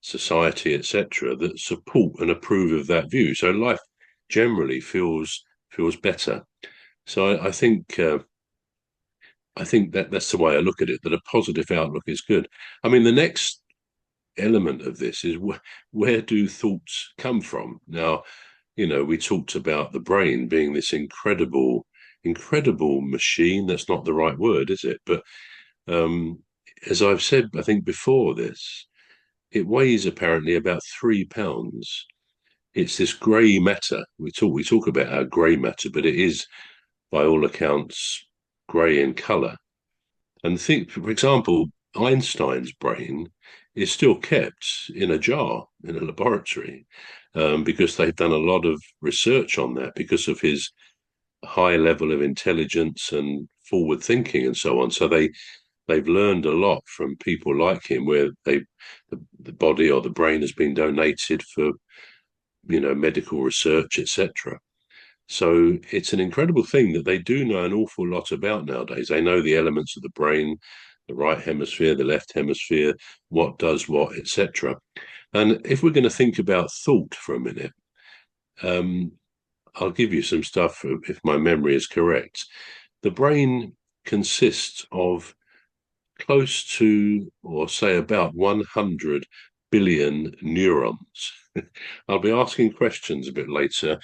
society, etc., that support and approve of that view. So life generally feels better. So I think that that's the way I look at it. That a positive outlook is good. I mean, the next element of this is where do thoughts come from? Now, we talked about the brain being this incredible machine. That's not the right word, is it? But um, as I've said, I think before this, it weighs apparently about 3 pounds. It's this grey matter. We talk about our grey matter, but it is, by all accounts, grey in colour. And think, for example, Einstein's brain is still kept in a jar in a laboratory because they've done a lot of research on that because of his high level of intelligence and forward thinking and so on. So they've learned a lot from people like him, where the body or the brain has been donated for medical research, etc. So it's an incredible thing that they do know an awful lot about nowadays. They know the elements of the brain, the right hemisphere, the left hemisphere, what does what, etc. And if we're going to think about thought for a minute, um, I'll give you some stuff if my memory is correct. The brain consists of close to, or say about 100 billion neurons. I'll be asking questions a bit later,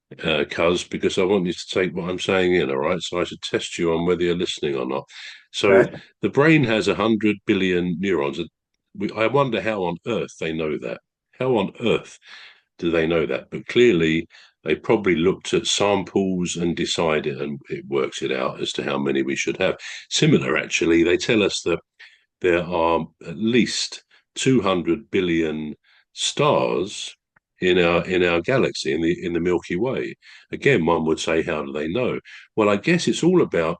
because I want you to take what I'm saying in, all right? So I should test you on whether you're listening or not. So Okay. the brain has 100 billion neurons. I wonder how on earth they know that. How on earth do they know that? But clearly, they probably looked at samples and decided, and it works it out as to how many we should have. Similar, actually, they tell us that there are at least 200 billion stars in our galaxy, in the Milky Way. Again, one would say, how do they know? Well, I guess it's all about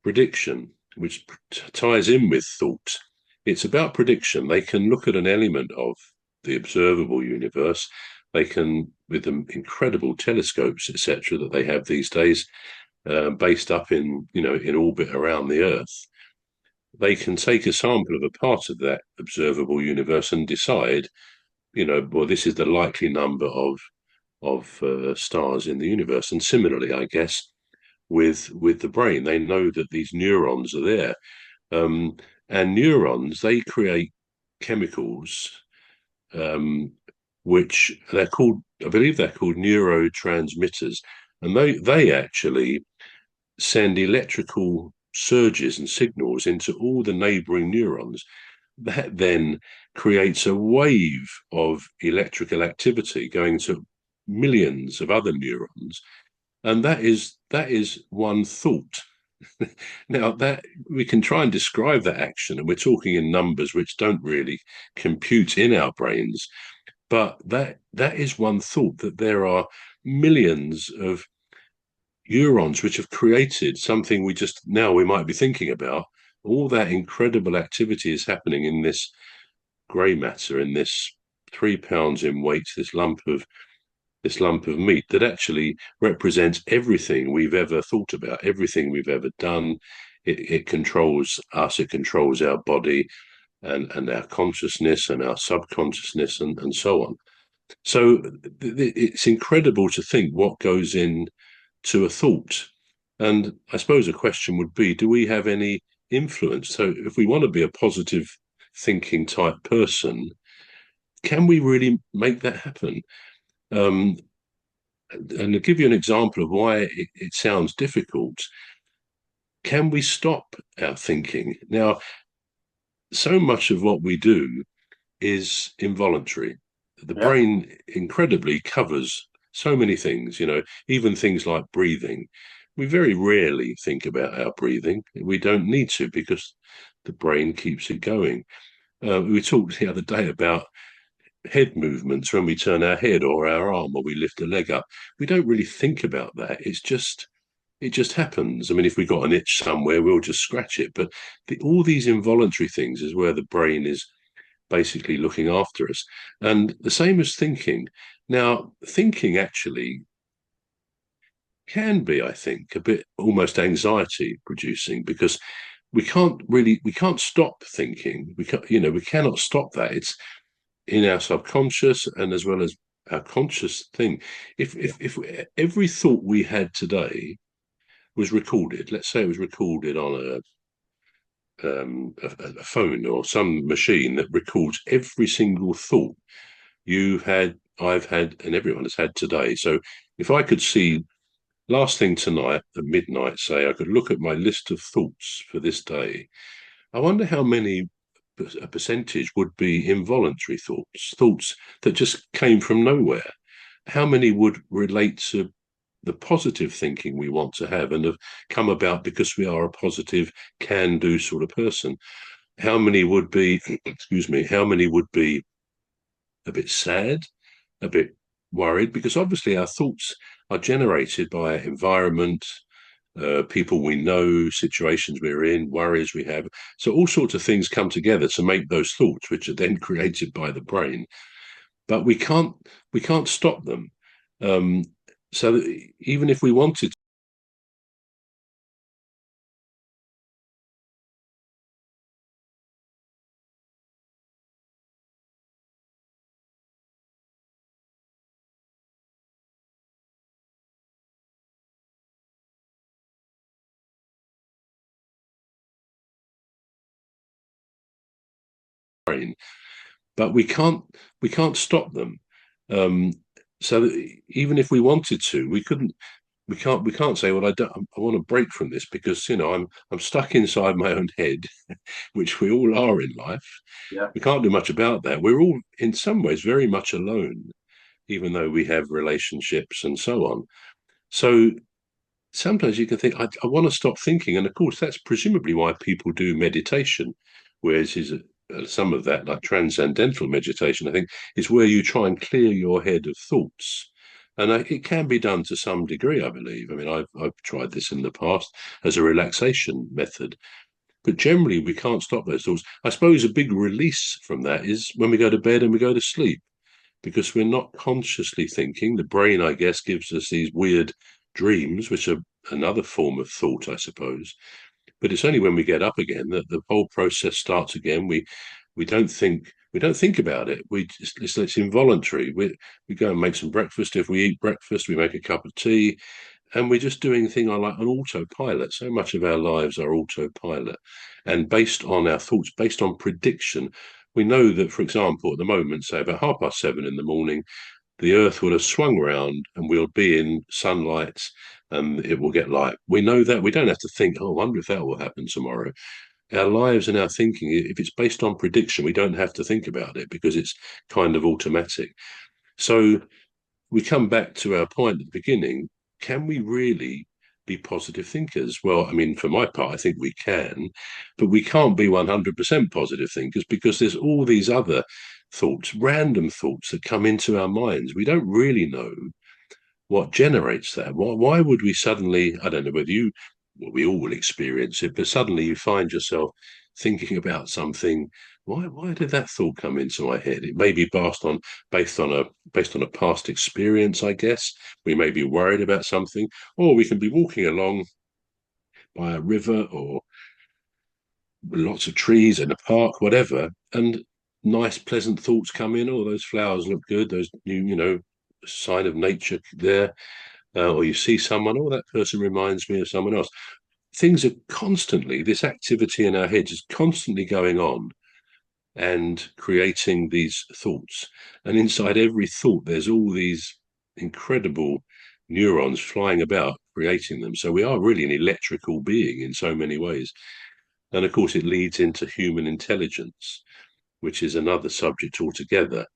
prediction, which ties in with thought. It's about prediction. They can look at an element of the observable universe. They can, with the incredible telescopes, etc., that they have these days, based up in orbit around the Earth, they can take a sample of a part of that observable universe and decide, well, this is the likely number of stars in the universe. And similarly, I guess with the brain, they know that these neurons are there, um, and neurons, they create chemicals, um, which they're called, I believe they're called neurotransmitters, and they actually send electrical surges and signals into all the neighboring neurons. That then creates a wave of electrical activity going to millions of other neurons, and that is one thought. Now, that we can try and describe that action, and we're talking in numbers which don't really compute in our brains, but that is one thought, that there are millions of neurons which have created something we might be thinking about. All that incredible activity is happening in this grey matter, in this 3 pounds in weight, this lump of meat that actually represents everything we've ever thought about, everything we've ever done. It controls us, it controls our body and our consciousness and our subconsciousness and so on. So it's incredible to think what goes in to a thought. And I suppose a question would be, do we have any influence? So if we want to be a positive thinking type person, can we really make that happen? Um, and to give you an example of why it sounds difficult, can we stop our thinking? Now, so much of what we do is involuntary. The Yeah. brain incredibly covers so many things, even things like breathing. We very rarely think about our breathing. We don't need to, because the brain keeps it going. We talked the other day about head movements when we turn our head or our arm or we lift a leg up. We don't really think about that. It just happens. I mean, if we got an itch somewhere, we'll just scratch it. But all these involuntary things is where the brain is basically looking after us. And the same as thinking. Now, thinking actually can be, I think, a bit almost anxiety producing, because we can't stop thinking. We cannot stop that. in our subconscious and as well as our conscious thing. If every thought we had today was recorded, let's say it was recorded on a phone or some machine that records every single thought you had, I've had, and everyone has had today. So if I could see last thing tonight at midnight, say, I could look at my list of thoughts for this day. I wonder how many a percentage would be involuntary thoughts, thoughts that just came from nowhere. How many would relate to the positive thinking we want to have and have come about because we are a positive, can do sort of person? How many would be, excuse me, how many would be a bit sad, a bit worried? Because obviously our thoughts are generated by our environment, people we know, situations we're in, worries we have. So all sorts of things come together to make those thoughts, which are then created by the brain. But we can't stop them. Um, so even if we wanted brain, but we can't stop them. Um, so even if we wanted to, we couldn't. We can't say, well, I want to break from this because I'm stuck inside my own head, which we all are in life. Yeah. We can't do much about that. We're all in some ways very much alone, even though we have relationships and so on. So sometimes you can think, I want to stop thinking. And of course, that's presumably why people do meditation, whereas some of that, like transcendental meditation, I think, is where you try and clear your head of thoughts. And it can be done to some degree, I believe. I mean, I've tried this in the past as a relaxation method, but generally we can't stop those thoughts. I suppose a big release from that is when we go to bed and we go to sleep because we're not consciously thinking. The brain, I guess, gives us these weird dreams, which are another form of thought, I suppose. But it's only when we get up again that the whole process starts again. We don't think about it. It's involuntary. We go and make some breakfast. If we eat breakfast, we make a cup of tea, and we're just doing a thing on like an autopilot. So much of our lives are autopilot, and based on our thoughts, based on prediction. We know that, for example, at the moment, say about 7:30 in the morning, the Earth will have swung round and we'll be in sunlight and it will get light. We know that. We don't have to think, oh, I wonder if that will happen tomorrow. Our lives and our thinking, if it's based on prediction, we don't have to think about it because it's kind of automatic. So we come back to our point at the beginning. Can we really be positive thinkers? Well, I mean, for my part, I think we can, but we can't be 100% positive thinkers because there's all these other thoughts, random thoughts that come into our minds. We don't really know what generates that. Why would we suddenly, I don't know whether well, we all will experience it, but suddenly you find yourself thinking about something. Why did that thought come into my head? It may be based on a past experience, I guess. We may be worried about something, or we can be walking along by a river or lots of trees in a park, whatever, and nice, pleasant thoughts come in. Oh, those flowers look good. Those new, sign of nature there. Or you see someone, oh, that person reminds me of someone else. Things are constantly, this activity in our heads is constantly going on and creating these thoughts. And inside every thought, there's all these incredible neurons flying about, creating them. So we are really an electrical being in so many ways. And of course, it leads into human intelligence, which is another subject altogether.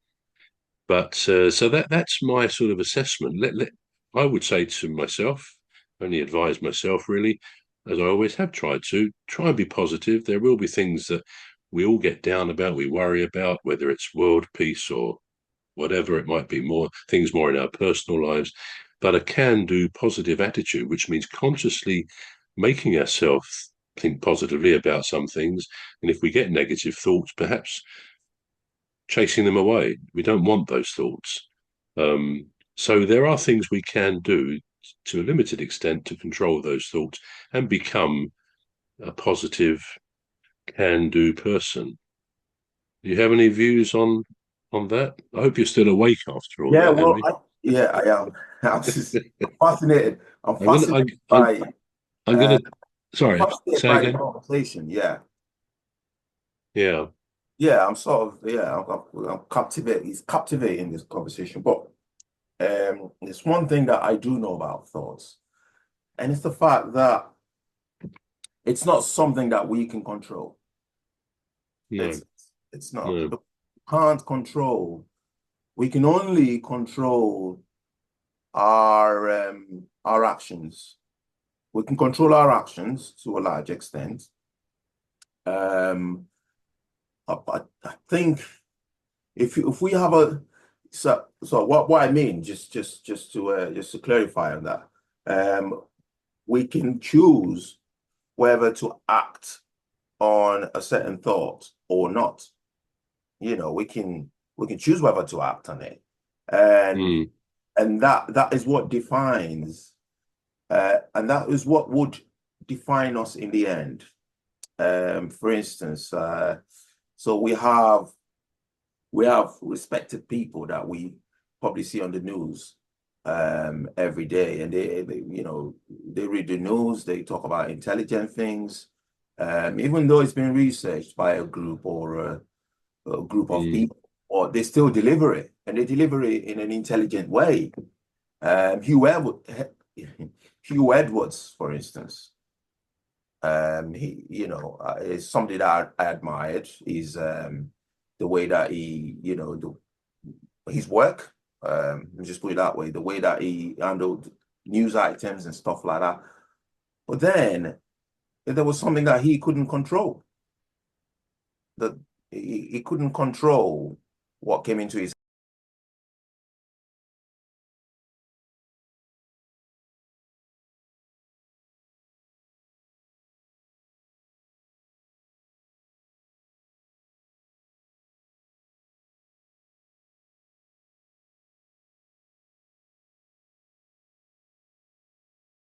But so that's my sort of assessment. I would say to myself, only advise myself really, as I always have tried to, try and be positive. There will be things that we all get down about, we worry about, whether it's world peace or whatever it might be, more things more in our personal lives. But a can-do positive attitude, which means consciously making ourselves think positively about some things. And if we get negative thoughts, perhaps chasing them away. We don't want those thoughts. So there are things we can do to a limited extent to control those thoughts and become a positive, can-do person. Do you have any views on? on that? I hope you're still awake after all Yeah, that, well, Emmy. yeah, I am. I'm just I'm fascinated. I'm I'm gonna, fascinated by I'm uh, gonna. I'm Sorry, fascinated say by the again. conversation. Yeah, Yeah, yeah. I'm sort of I'm captivated. It's captivating this conversation. But there's one thing that I do know about thoughts, and it's the fact that it's not something that we can control. no, It's it's not. no. We can't control. We can only control our actions. We can control our actions to a large extent. Um, I think if we have a so what I mean, just to clarify on that, we can choose whether to act on a certain thought or not. You know, we can choose whether to act on it, and Mm, that is what defines, and that is what would define us in the end. For instance, so we have respected people that we probably see on the news every day, and they read the news, they talk about intelligent things, even though it's been researched by a group or a group of mm, people, or they still deliver it, and they deliver it in an intelligent way. Um, Hugh Edward, Hugh Edwards, for instance, is somebody that I admired. Is the way that his work. Let me just put it that way. The way that he handled news items and stuff like that. But then there was something that he couldn't control. That he couldn't control what came into his